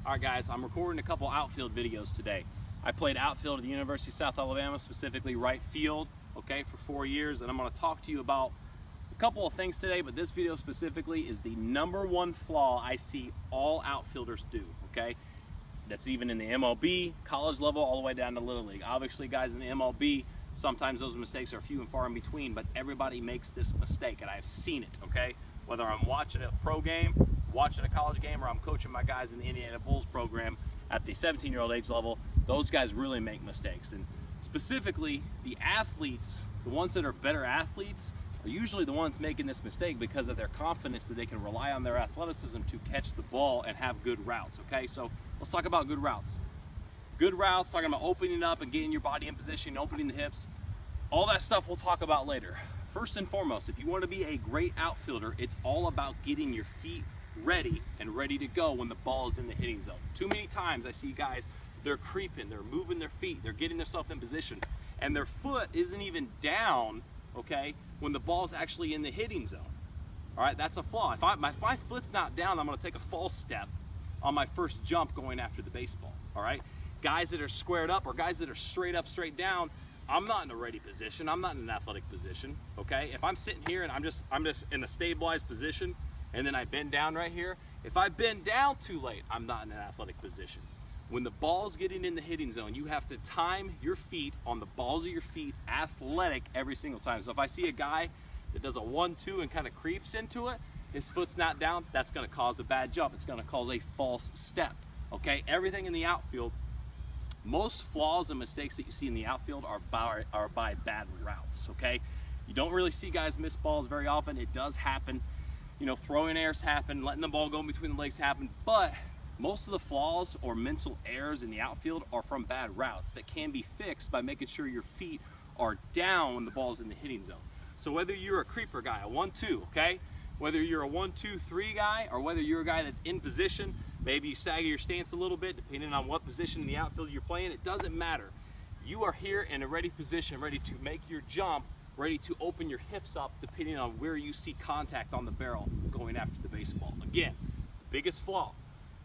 Alright guys, I'm recording a couple outfield videos today. I played outfield at the University of South Alabama, specifically right field, okay, for 4 years, and I'm going to talk to you about a couple of things today, but this video specifically is the #1 flaw I see all outfielders do, okay? That's even in the MLB, college level, all the way down to Little League. Obviously, guys in the MLB, sometimes those mistakes are few and far in between, but everybody makes this mistake, and I've seen it, okay? Whether I'm watching a pro game, watching a college game, or I'm coaching my guys in the Indiana Bulls program at the 17-year-old age level, those guys really make mistakes. And specifically, the athletes, the ones that are better athletes, are usually the ones making this mistake because of their confidence that they can rely on their athleticism to catch the ball and have good routes, okay? So let's talk about good routes. Good routes, talking about opening up and getting your body in position, opening the hips. All that stuff we'll talk about later. First and foremost, if you want to be a great outfielder, it's all about getting your feet ready and ready to go when the ball is in the hitting zone. Too many times I see guys, they're creeping, they're moving their feet, they're getting themselves in position, and their foot isn't even down, okay, when the ball's actually in the hitting zone. All right, that's a flaw. If my foot's not down, I'm going to take a false step on my first jump going after the baseball. All right, guys that are squared up or guys that are straight up, straight down, I'm not in a ready position. I'm not in an athletic position. Okay, if I'm sitting here and I'm just in a stabilized position, and then I bend down right here. If I bend down too late, I'm not in an athletic position. When the ball's getting in the hitting zone, you have to time your feet on the balls of your feet, athletic every single time. So if I see a guy that does a 1-2 and kind of creeps into it, his foot's not down, that's going to cause a bad jump. It's going to cause a false step. Okay, everything in the outfield, most flaws and mistakes that you see in the outfield are by bad routes. Okay, you don't really see guys miss balls very often. It does happen. You know, throwing errors happen, letting the ball go in between the legs happen, but most of the flaws or mental errors in the outfield are from bad routes that can be fixed by making sure your feet are down when the ball's in the hitting zone. So whether you're a creeper guy, a 1-2, okay? Whether you're a 1-2-3 guy, or whether you're a guy that's in position, maybe you stagger your stance a little bit depending on what position in the outfield you're playing, it doesn't matter. You are here in a ready position, ready to make your jump, ready to open your hips up depending on where you see contact on the barrel going after the baseball. Again, the biggest flaw,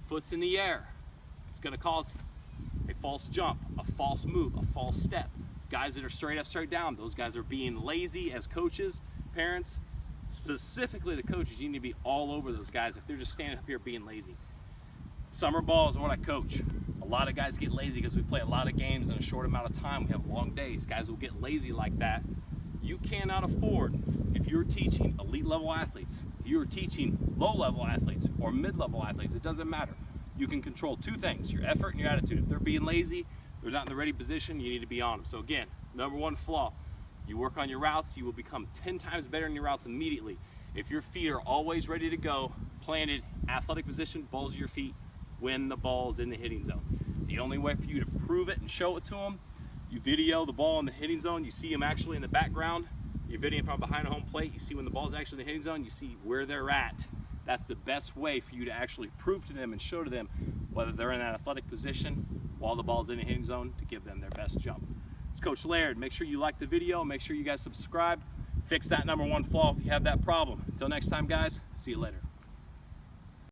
foot's in the air. It's going to cause a false jump, a false move, a false step. Guys that are straight up, straight down, those guys are being lazy as coaches, parents, specifically the coaches. You need to be all over those guys if they're just standing up here being lazy. Summer ball is what I coach. A lot of guys get lazy because we play a lot of games in a short amount of time. We have long days. Guys will get lazy like that. You cannot afford, if you're teaching elite level athletes, if you're teaching low level athletes or mid-level athletes, it doesn't matter. You can control two things, your effort and your attitude. If they're being lazy, they're not in the ready position, you need to be on them. So again, #1 flaw, you work on your routes, you will become 10 times better in your routes immediately. If your feet are always ready to go, planted, athletic position, balls of your feet, when the ball's in the hitting zone. The only way for you to prove it and show it to them, you video the ball in the hitting zone, you see them actually in the background, you're videoing from behind a home plate, you see when the ball's actually in the hitting zone, you see where they're at. That's the best way for you to actually prove to them and show to them whether they're in that athletic position while the ball's in the hitting zone to give them their best jump. It's Coach Laird. Make sure you like the video, make sure you guys subscribe, fix that #1 flaw if you have that problem. Until next time guys, see you later.